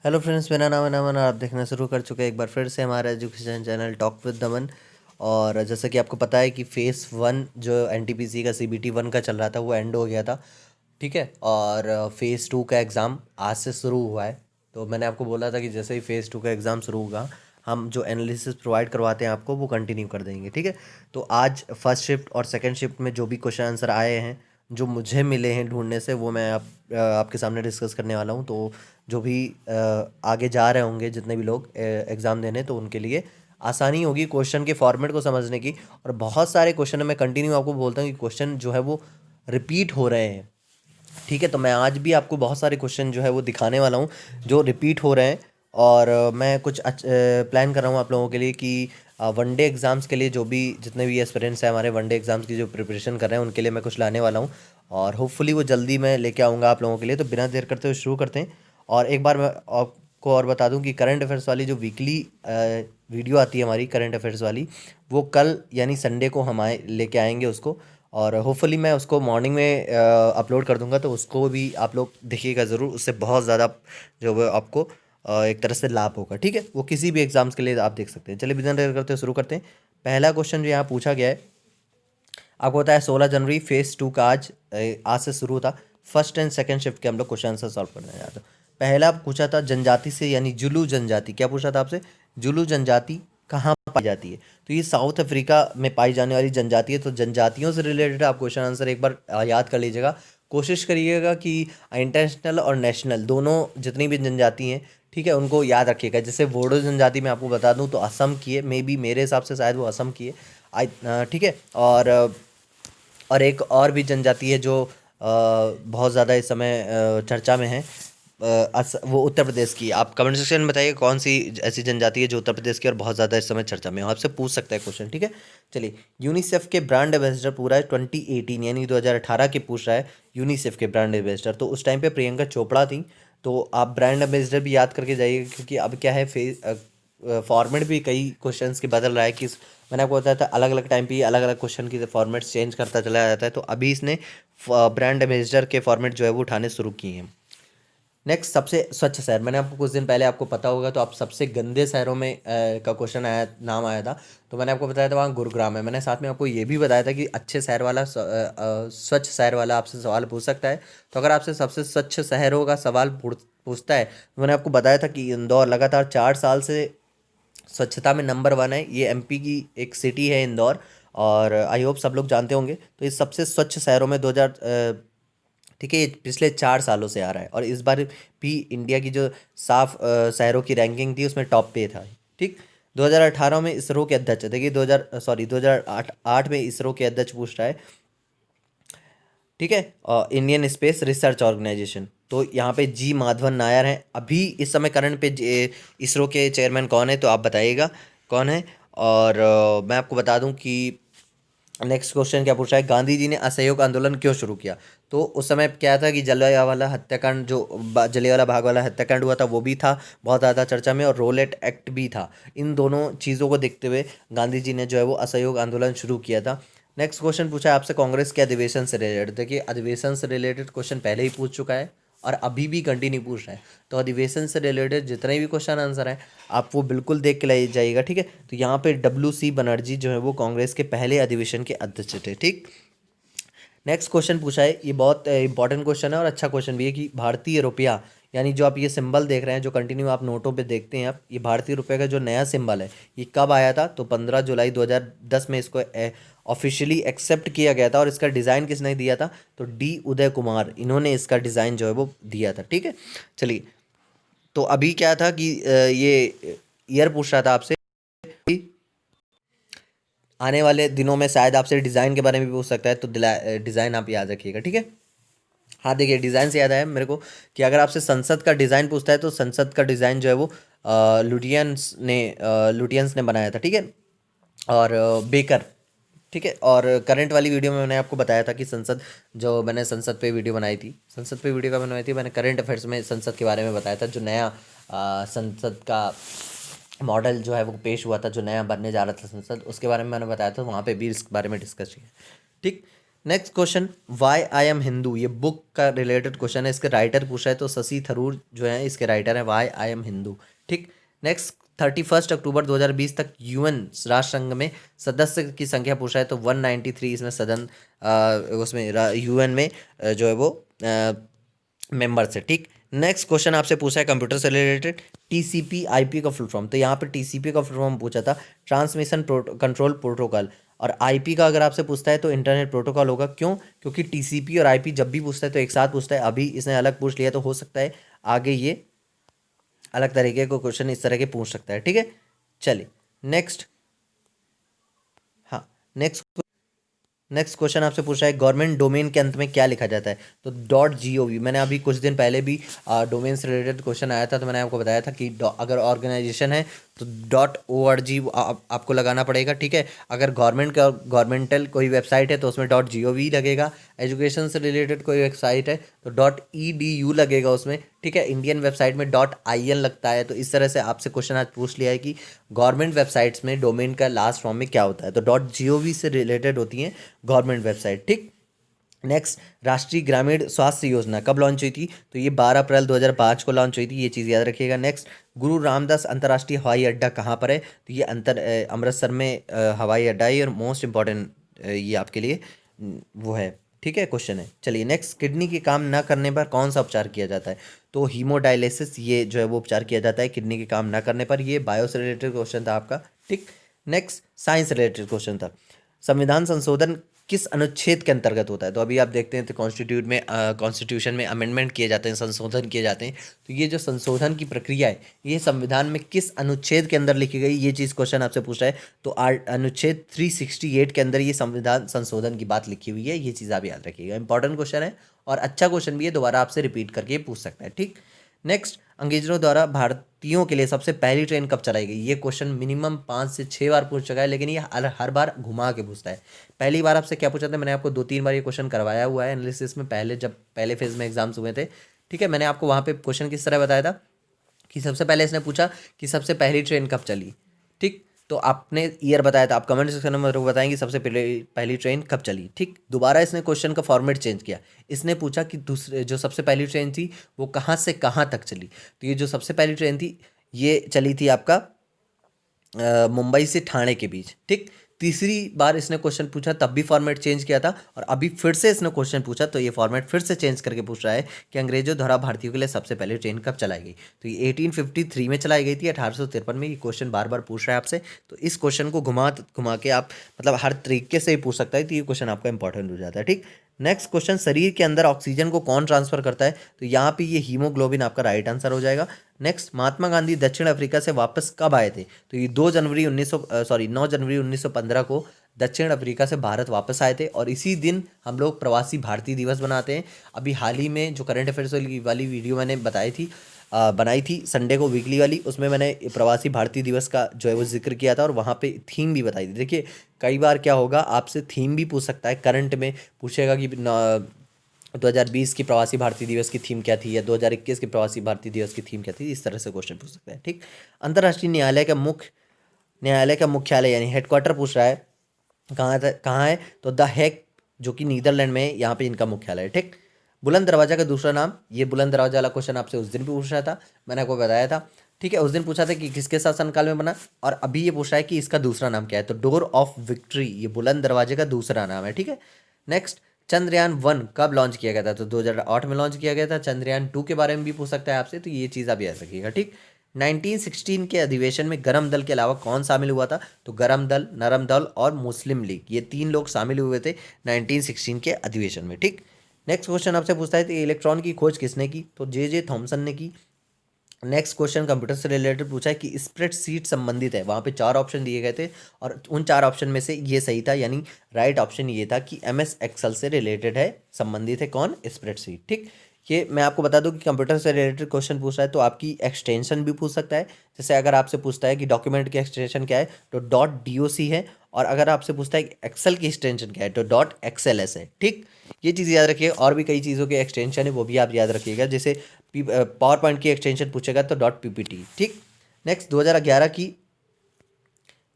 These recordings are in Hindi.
हेलो फ्रेंड्स, मेरा नाम है नमन और आप देखना शुरू कर चुके हैं एक बार फिर से हमारा एजुकेशन चैनल टॉक विद नमन। और जैसा कि आपको पता है कि फ़ेज़ 1 जो एनटीपीसी का सीबीटी 1 का चल रहा था वो एंड हो गया था। ठीक है। और फ़ेज़ 2 का एग्ज़ाम आज से शुरू हुआ है। तो मैंने आपको बोला था कि जैसे ही फ़ेज़ 2 का एग्ज़ाम शुरू होगा हम जो एनालिसिस प्रोवाइड करवाते हैं आपको वो कंटिन्यू कर देंगे। ठीक है। तो आज फर्स्ट शिफ्ट और सेकंड शिफ्ट में जो भी क्वेश्चन आंसर आए हैं, जो मुझे मिले हैं ढूंढने से, वो मैं आपके सामने डिस्कस करने वाला हूँ। तो जो भी आगे जा रहे होंगे जितने भी लोग एग्ज़ाम देने, तो उनके लिए आसानी होगी क्वेश्चन के फॉर्मेट को समझने की। और बहुत सारे क्वेश्चन मैं कंटिन्यू आपको बोलता हूँ कि क्वेश्चन जो है वो रिपीट हो रहे हैं। ठीक है। तो मैं आज भी आपको बहुत सारे क्वेश्चन जो है वो दिखाने वाला हूँ जो रिपीट हो रहे हैं। और मैं कुछ प्लान कर रहा हूँ आप लोगों के लिए कि वनडे एग्ज़ाम्स के लिए जो भी जितने भी एस्पिरेंट्स हैं हमारे वनडे एग्ज़ाम्स की जो प्रिपरेशन कर रहे हैं उनके लिए मैं कुछ लाने वाला हूँ। और होपफुली वो जल्दी मैं लेके आऊँगा आप लोगों के लिए। तो बिना देर करते हुए शुरू करते हैं। और एक बार मैं आपको और बता दूं कि करंट अफेयर्स वाली जो वीकली वीडियो आती है हमारी करंट अफेयर्स वाली, वो कल यानी संडे को हम लेके आएंगे उसको। और होपफुली मैं उसको मॉर्निंग में अपलोड कर दूंगा, तो उसको भी आप लोग देखिएगा ज़रूर। उससे बहुत ज़्यादा जो है आपको एक तरह से लाभ होगा। ठीक है। वो किसी भी एग्ज़ाम्स के लिए आप देख सकते हैं। चलिए बिना देर करते शुरू करते हैं। पहला क्वेश्चन जो यहाँ पूछा गया है, आपको पता है 16 जनवरी फ़ेज़ 2 का आज से शुरू था। फर्स्ट एंड सेकंड शिफ्ट के हम लोग क्वेश्चन आंसर सॉल्व करने जा रहे थे। पहला पूछा था जनजाति से, यानी जुलू जनजाति। क्या पूछा था आपसे? जुलू जनजाति कहाँ पाई जाती है? तो ये साउथ अफ्रीका में पाई जाने वाली जनजाति है। तो जनजातियों से रिलेटेड आप क्वेश्चन आंसर एक बार याद कर लीजिएगा। कोशिश करिएगा कि इंटरनेशनल और नेशनल दोनों जितनी भी जनजाति हैं, ठीक है, उनको याद रखिएगा। जैसे बोडो जनजाति मैं आपको बता दूं तो असम की है, मे बी मेरे हिसाब से शायद वो असम की है। ठीक है। और एक और भी जनजाति है जो बहुत ज़्यादा इस समय चर्चा में है। वो उत्तर प्रदेश की। आप कमेंट सेक्शन में बताइए कौन सी ऐसी जनजाति है जो उत्तर प्रदेश की और बहुत ज़्यादा इस समय चर्चा में है। आपसे पूछ सकता है क्वेश्चन। ठीक है। चलिए, यूनिसेफ के ब्रांड एम्बेसडर पूरा है 2018 यानी 2018 के पूछ रहा है। यूनिसेफ के ब्रांड एम्बेसडर तो उस टाइम पे प्रियंका चोपड़ा थी। तो आप ब्रांड एम्बेसडर भी याद करके जाइए, क्योंकि अब क्या है, फॉर्मेट भी कई क्वेश्चंस की बदल रहा है कि मैंने आपको बताया था अलग अलग टाइम पे अलग अलग क्वेश्चन की फॉर्मेट्स चेंज करता चला जाता है। तो अभी इसने ब्रांड एम्बेसडर के फॉर्मेट जो है वो उठाने शुरू किए हैं। नेक्स्ट, सबसे स्वच्छ शहर। मैंने आपको कुछ दिन पहले आपको पता होगा तो आप सबसे गंदे शहरों में का क्वेश्चन आया, नाम आया था। तो मैंने आपको बताया था वहाँ गुरुग्राम है। मैंने साथ में आपको ये भी बताया था कि अच्छे शहर वाला स्वच्छ शहर वाला आपसे सवाल पूछ सकता है। तो अगर आपसे सबसे स्वच्छ शहरों का सवाल पूछता है, तो मैंने आपको बताया था कि इंदौर लगातार 4 साल से स्वच्छता में नंबर 1 है। ये एमपी की एक सिटी है इंदौर। और आई होप सब लोग जानते होंगे। तो ये सबसे स्वच्छ शहरों में 2000, ठीक है, ये पिछले 4 सालों से आ रहा है। और इस बार भी इंडिया की जो साफ शहरों की रैंकिंग थी उसमें टॉप पे था। ठीक। 2018 में इसरो के अध्यक्ष, देखिए 2008 में इसरो के अध्यक्ष पूछ रहा है। ठीक है। इंडियन स्पेस रिसर्च ऑर्गेनाइजेशन, तो यहाँ पे जी माधवन नायर हैं। अभी इस समय करंट पे इसरो के चेयरमैन कौन है, तो आप बताइएगा कौन है। और मैं आपको बता दूं कि नेक्स्ट क्वेश्चन क्या पूछा है, गांधी जी ने असहयोग आंदोलन क्यों शुरू किया? तो उस समय क्या था कि जलियांवाला हत्याकांड, जो जलियांवाला बाग वाला हत्याकांड हुआ था वो भी था बहुत ज़्यादा चर्चा में, और रोलेट एक्ट भी था। इन दोनों चीज़ों को देखते हुए गांधी जी ने जो है वो असहयोग आंदोलन शुरू किया था। नेक्स्ट क्वेश्चन पूछा है आपसे कांग्रेस के अधिवेशन से रिलेटेड। देखिए, अधिवेशन से रिलेटेड क्वेश्चन पहले ही पूछ चुका है और अभी भी कंटिन्यू पूछ रहा है। तो अधिवेशन से रिलेटेड जितने भी क्वेश्चन आंसर हैं आप वो बिल्कुल देख के ले जाइएगा। ठीक है। तो यहाँ पे WC बनर्जी जो है वो कांग्रेस के पहले अधिवेशन के अध्यक्ष थे। ठीक। नेक्स्ट क्वेश्चन पूछा है, ये बहुत इंपॉर्टेंट क्वेश्चन है और अच्छा क्वेश्चन भी है, कि भारतीय रुपया, यानी जो आप ये सिंबल देख रहे हैं जो कंटिन्यू आप नोटों पे देखते हैं आप, ये भारतीय रुपये का जो नया सिंबल है ये कब आया था? तो 15 जुलाई 2010 में इसको ऑफिशियली एक्सेप्ट किया गया था। और इसका डिज़ाइन किसने दिया था? तो डी उदय कुमार, इन्होंने इसका डिज़ाइन जो है वो दिया था। ठीक है। चलिए, तो अभी क्या था कि ये ईयर पूछ रहा था आपसे। आने वाले दिनों में शायद आपसे डिज़ाइन के बारे में भी पूछ सकता है, तो डिज़ाइन आप याद रखिएगा। ठीक है। हाँ, देखिए, डिज़ाइन से याद आया मेरे को कि अगर आपसे संसद का डिज़ाइन पूछता है तो संसद का डिज़ाइन जो है वो लुटियंस ने बनाया था। ठीक है। और बेकर। ठीक है। और करंट वाली वीडियो में मैंने आपको बताया था कि जो मैंने संसद पे वीडियो बनाई थी, संसद पे वीडियो का बनाई थी मैंने, करंट अफेयर्स में संसद के बारे में बताया था। जो नया संसद का मॉडल जो है वो पेश हुआ था, जो नया बनने जा रहा था संसद, उसके बारे में मैंने बताया था। वहाँ पे भी इस बारे में डिस्कस किया। ठीक। Next question, why I am Hindu, ये बुक का रिलेटेड क्वेश्चन है, इसके राइटर पूछा है तो शशि थरूर जो है इसके राइटर है, वाई आई एम हिंदू। ठीक। नेक्स्ट, 31 अक्टूबर 2020 तक यूएन राष्ट्र संघ में सदस्य की संख्या पूछा है तो 193 इसमें सदन उसमें यूएन में जो है वो मेंबर्स है। ठीक। नेक्स्ट क्वेश्चन आपसे पूछा है कंप्यूटर से रिलेटेड, टीसीपी आईपी का फुल फॉर्म, तो यहाँ पे टीसीपी का फुल फॉर्म पूछा था, ट्रांसमिशन कंट्रोल प्रोटोकॉल, और आईपी का अगर आपसे पूछता है तो इंटरनेट प्रोटोकॉल होगा। क्यों? क्योंकि टीसीपी और आईपी जब भी पूछता है तो एक साथ पूछता है, अभी इसने अलग पूछ लिया तो हो सकता है आगे ये अलग तरीके को क्वेश्चन इस तरह के पूछ सकता है। ठीक है, चलिए नेक्स्ट। हाँ, नेक्स्ट क्वेश्चन आपसे पूछा है गवर्नमेंट डोमेन के अंत में क्या लिखा जाता है, तो .gov। मैंने अभी कुछ दिन पहले भी डोमेन से रिलेटेड क्वेश्चन आया था तो मैंने आपको बताया था कि अगर ऑर्गेनाइजेशन है तो .org आपको लगाना पड़ेगा। ठीक है, अगर गवर्नमेंटल कोई वेबसाइट है तो उसमें .gov लगेगा, एजुकेशन से रिलेटेड कोई वेबसाइट है तो .edu लगेगा उसमें। ठीक है, इंडियन वेबसाइट में .in लगता है। तो इस तरह से आपसे क्वेश्चन आज पूछ लिया है कि गवर्नमेंट वेबसाइट्स में डोमेन का लास्ट फॉर्म में क्या होता है, तो .gov से रिलेटेड होती हैं गवर्नमेंट वेबसाइट। ठीक। नेक्स्ट, राष्ट्रीय ग्रामीण स्वास्थ्य योजना कब लॉन्च हुई थी, तो ये 12 अप्रैल 2005 को लॉन्च हुई थी, ये चीज़ याद रखिएगा। नेक्स्ट, गुरु रामदास अंतर्राष्ट्रीय हवाई अड्डा कहाँ पर है, तो ये अमृतसर में हवाई अड्डा है और मोस्ट इंपॉर्टेंट ये आपके लिए वो है। ठीक है, क्वेश्चन है। चलिए नेक्स्ट, किडनी के काम न करने पर कौन सा उपचार किया जाता है, तो हीमोडायलिसिस ये जो है वो उपचार किया जाता है किडनी के काम न करने पर। ये बायो से रिलेटेड क्वेश्चन था आपका। ठीक। नेक्स्ट, साइंस रिलेटेड क्वेश्चन था, संविधान संशोधन किस अनुच्छेद के अंतर्गत होता है, तो अभी आप देखते हैं तो कॉन्स्टिट्यूशन में अमेंडमेंट किए जाते हैं, संशोधन किए जाते हैं। तो ये जो संशोधन की प्रक्रिया है ये संविधान में किस अनुच्छेद के अंदर लिखी गई, ये चीज़ क्वेश्चन आपसे पूछा है तो अनुच्छेद 368 के अंदर ये संविधान संशोधन की बात लिखी हुई है, ये चीज़ आप याद रखिएगा। इंपॉर्टेंट क्वेश्चन है और अच्छा क्वेश्चन भी है, दोबारा आपसे रिपीट करके पूछ सकता है। ठीक। नेक्स्ट, अंग्रेजों द्वारा भारतीयों के लिए सबसे पहली ट्रेन कब चलाई गई, ये क्वेश्चन मिनिमम 5 से 6 बार पूछ चुका है, लेकिन ये हर बार घुमा के पूछता है। पहली बार आपसे क्या पूछा था, मैंने आपको 2-3 बार ये क्वेश्चन करवाया हुआ है एनालिसिस में, जब पहले फेज में एग्जाम्स हुए थे। ठीक है, मैंने आपको वहाँ पे क्वेश्चन किस तरह बताया था कि सबसे पहले इसने पूछा कि सबसे पहली ट्रेन कब चली। ठीक, तो आपने ईयर बताया था, आप कमेंट सेक्शन में मेरे को बताएंगे सबसे पहली ट्रेन कब चली। ठीक, दोबारा इसने क्वेश्चन का फॉर्मेट चेंज किया, इसने पूछा कि दूसरे जो सबसे पहली ट्रेन थी वो कहाँ से कहाँ तक चली, तो ये जो सबसे पहली ट्रेन थी ये चली थी आपका मुंबई से ठाणे के बीच। ठीक, तीसरी बार इसने क्वेश्चन पूछा तब भी फॉर्मेट चेंज किया था, और अभी फिर से इसने क्वेश्चन पूछा तो ये फॉर्मेट फिर से चेंज करके पूछ रहा है कि अंग्रेजों द्वारा भारतीयों के लिए सबसे पहले ट्रेन कब चलाई गई, तो ये 1853 में चलाई गई थी, 1853 में। ये क्वेश्चन बार बार पूछ रहा है आपसे, तो इस क्वेश्चन को घुमा घुमा के आप मतलब हर तरीके से ही पूछ सकता है, तो ये क्वेश्चन आपका इंपॉर्टेंट हो जाता है। ठीक। नेक्स्ट क्वेश्चन, शरीर के अंदर ऑक्सीजन को कौन ट्रांसफर करता है, तो यहाँ पे ये हीमोग्लोबिन आपका राइट आंसर हो जाएगा। नेक्स्ट, महात्मा गांधी दक्षिण अफ्रीका से वापस कब आए थे, तो ये 9 जनवरी 1915 को दक्षिण अफ्रीका से भारत वापस आए थे, और इसी दिन हम लोग प्रवासी भारतीय दिवस बनाते हैं। अभी हाल ही में जो करंट अफेयर्स वाली वीडियो मैंने बनाई थी संडे को, वीकली वाली, उसमें मैंने प्रवासी भारतीय दिवस का जो है वो जिक्र किया था और वहाँ पे थीम भी बताई थी। देखिए कई बार क्या होगा, आपसे थीम भी पूछ सकता है, करंट में पूछेगा कि 2020 की प्रवासी भारतीय दिवस की थीम क्या थी, या 2021 की प्रवासी भारतीय दिवस की थीम क्या थी, इस तरह से क्वेश्चन पूछ सकता है। ठीक। अंतर्राष्ट्रीय न्यायालय का मुख्यालय यानी हेडक्वार्टर पूछ रहा है कहाँ है, तो द हेग जो कि नीदरलैंड में है, यहाँ पे इनका मुख्यालय है। ठीक। बुलंद दरवाजा का दूसरा नाम, ये बुलंद दरवाजा वाला क्वेश्चन आपसे उस दिन भी पूछ रहा था, मैंने आपको बताया था। ठीक है, उस दिन पूछा था कि किसके शासनकाल में बना, और अभी ये पूछ रहा है कि इसका दूसरा नाम क्या है, तो डोर ऑफ विक्ट्री ये बुलंद दरवाजे का दूसरा नाम है। ठीक है। नेक्स्ट, चंद्रयान 1 कब लॉन्च किया गया था, तो 2008 में लॉन्च किया गया था। चंद्रयान 2 के बारे में भी पूछ सकता है आपसे, तो ये चीज़ आप याद रखिएगा। ठीक। 1916 के अधिवेशन में गरम दल के अलावा कौन शामिल हुआ था, तो गरम दल, नरम दल और मुस्लिम लीग, ये 3 लोग शामिल हुए थे 1916 के अधिवेशन में। ठीक। नेक्स्ट क्वेश्चन आपसे पूछता है कि इलेक्ट्रॉन की खोज किसने की, तो जे थॉमसन ने की। नेक्स्ट क्वेश्चन कंप्यूटर से रिलेटेड पूछा है कि स्प्रेडशीट संबंधित है, वहाँ पे 4 ऑप्शन दिए गए थे और उन 4 ऑप्शन में से ये सही था, यानी राइट ऑप्शन ये था कि MS एक्सेल से रिलेटेड है, संबंधित है कौन, स्प्रेडशीट। ठीक। ये मैं आपको बता दूं कि कंप्यूटर से रिलेटेड क्वेश्चन पूछ रहा है तो आपकी एक्सटेंशन भी पूछ सकता है, जैसे अगर आपसे पूछता है कि डॉक्यूमेंट की एक्सटेंशन क्या है तो .doc है, और अगर आपसे पूछता है कि एक्सेल की एक्सटेंशन क्या है तो .xls है। ठीक, ये चीज़ याद रखिए, और भी कई चीज़ों के एक्सटेंशन है वो भी आप याद रखिएगा, जैसे पावर पॉइंट की एक्सटेंशन पूछेगा तो .ppt। ठीक। नेक्स्ट,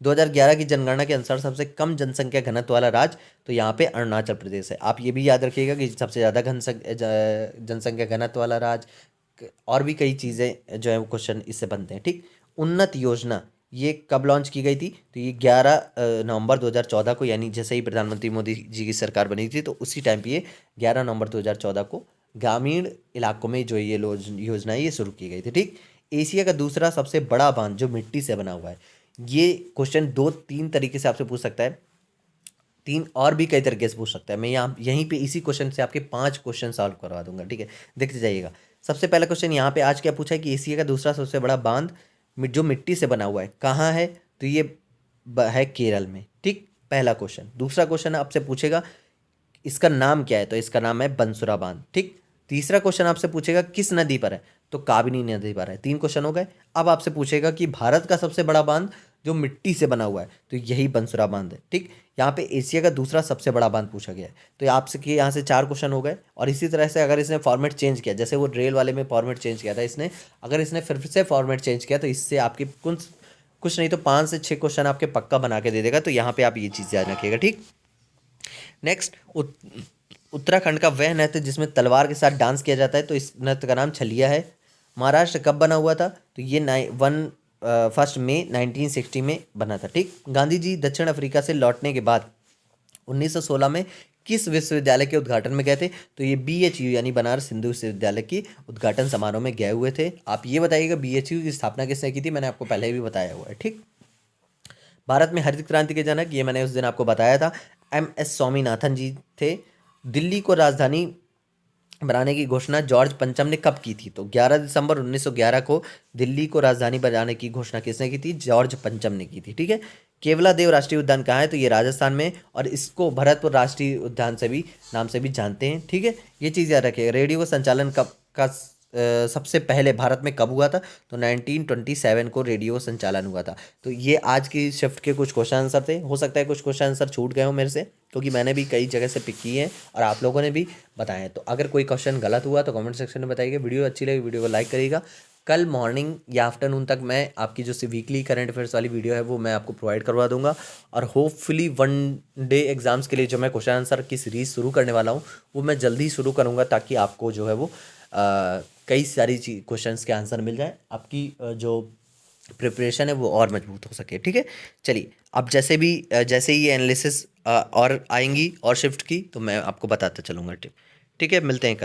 2011 की जनगणना के अनुसार सबसे कम जनसंख्या घनत्व वाला राज्य, तो यहाँ पे अरुणाचल प्रदेश है। आप ये भी याद रखिएगा कि सबसे ज़्यादा जनसंख्या घनत्व वाला राज्य, और भी कई चीज़ें जो है वो क्वेश्चन इससे बनते हैं। ठीक, उन्नत योजना ये कब लॉन्च की गई थी? तो ये 11 नवंबर 2014 को, यानी जैसे ही प्रधानमंत्री मोदी जी की सरकार बनी थी तो उसी टाइम पे ये 11 नवंबर 2014 को ग्रामीण इलाकों में जो ये योजना है ये शुरू की गई थी। ठीक, एशिया का दूसरा सबसे बड़ा बांध जो मिट्टी से बना हुआ है, ये क्वेश्चन 2-3 तरीके से आपसे पूछ सकता है, 3 और भी कई तरीके से पूछ सकता है। मैं यहाँ यहीं पे इसी क्वेश्चन से आपके 5 क्वेश्चन सॉल्व करवा दूंगा। ठीक है, देखते जाइएगा। सबसे पहला क्वेश्चन यहाँ पे आज क्या पूछा है कि एशिया का दूसरा सबसे बड़ा बांध जो मिट्टी से बना हुआ है कहाँ है? तो ये है केरल में। ठीक, पहला क्वेश्चन। दूसरा क्वेश्चन आपसे पूछेगा इसका नाम क्या है? तो इसका नाम है बंसुरा बांध। ठीक, तीसरा क्वेश्चन आपसे पूछेगा किस नदी पर है? तो काबिनी नदी पर है। 3 क्वेश्चन हो गए। अब आपसे पूछेगा कि भारत का सबसे बड़ा बांध जो मिट्टी से बना हुआ है, तो यही बंसुरा बांध है। ठीक, यहाँ पे एशिया का दूसरा सबसे बड़ा बांध पूछा गया है। तो आपसे कि यहाँ से 4 क्वेश्चन हो गए। और इसी तरह से अगर इसने फॉर्मेट चेंज किया, जैसे वो रेल वाले में फॉर्मेट चेंज किया था इसने, अगर इसने फिर से फॉर्मेट चेंज किया तो इससे आपके कुछ नहीं तो 5 से 6 क्वेश्चन आपके पक्का बना के दे देगा। तो यहाँ पे आप ये चीज़ याद रखिएगा। ठीक, नेक्स्ट, उत्तराखंड का वह नृत्य जिसमें तलवार के साथ डांस किया जाता है, तो इस नृत्य का नाम छलिया है। महाराष्ट्र कब बना हुआ था? तो ये 1 मई 1960 में बना था। ठीक, गांधी जी दक्षिण अफ्रीका से लौटने के बाद 1916 में किस विश्वविद्यालय के उद्घाटन में गए थे? तो ये BHU यानी बनारस हिंदू विश्वविद्यालय की उद्घाटन समारोह में गए हुए थे। आप ये बताइएगा BHU की स्थापना किसने की थी? मैंने आपको पहले भी बताया हुआ है। ठीक, भारत में हरित क्रांति के जनक, ये मैंने उस दिन आपको बताया था, MS स्वामीनाथन जी थे। दिल्ली को राजधानी बनाने की घोषणा जॉर्ज पंचम ने कब की थी? तो 11 दिसंबर 1911 को दिल्ली को राजधानी बनाने की घोषणा किसने की थी? जॉर्ज पंचम ने की थी। ठीक है, केवला देव राष्ट्रीय उद्यान कहाँ है? तो ये राजस्थान में, और इसको भरतपुर राष्ट्रीय उद्यान से भी नाम से भी जानते हैं। ठीक है, ये चीज़ याद रखिएगा। रेडियो का संचालन कब का सबसे पहले भारत में कब हुआ था? तो 1927 को रेडियो संचालन हुआ था। तो ये आज की शिफ्ट के कुछ क्वेश्चन आंसर थे। हो सकता है कुछ क्वेश्चन आंसर छूट गए हो मेरे से, क्योंकि मैंने भी कई जगह से पिक किए हैं और आप लोगों ने भी बताए हैं। तो अगर कोई क्वेश्चन गलत हुआ तो कमेंट सेक्शन में बताइएगा। वीडियो अच्छी लगी वीडियो को लाइक करिएगा। कल मॉर्निंग या आफ्टरनून तक मैं आपकी जो वीकली करंट अफेयर्स वाली वीडियो है वो मैं आपको प्रोवाइड करवा दूंगा। और होपफुली 1 डे एग्जाम्स के लिए जो मैं क्वेश्चन आंसर की सीरीज़ शुरू करने वाला हूँ वो मैं जल्दी शुरू करूँगा, ताकि आपको जो है वो कई सारी क्वेश्चंस के आंसर मिल जाए, आपकी जो प्रिपरेशन है वो और मजबूत हो सके। ठीक है, चलिए अब जैसे ही ये एनालिसिस और आएंगी और शिफ्ट की तो मैं आपको बताता चलूँगा। ठीक, ठीक है, मिलते हैं कल।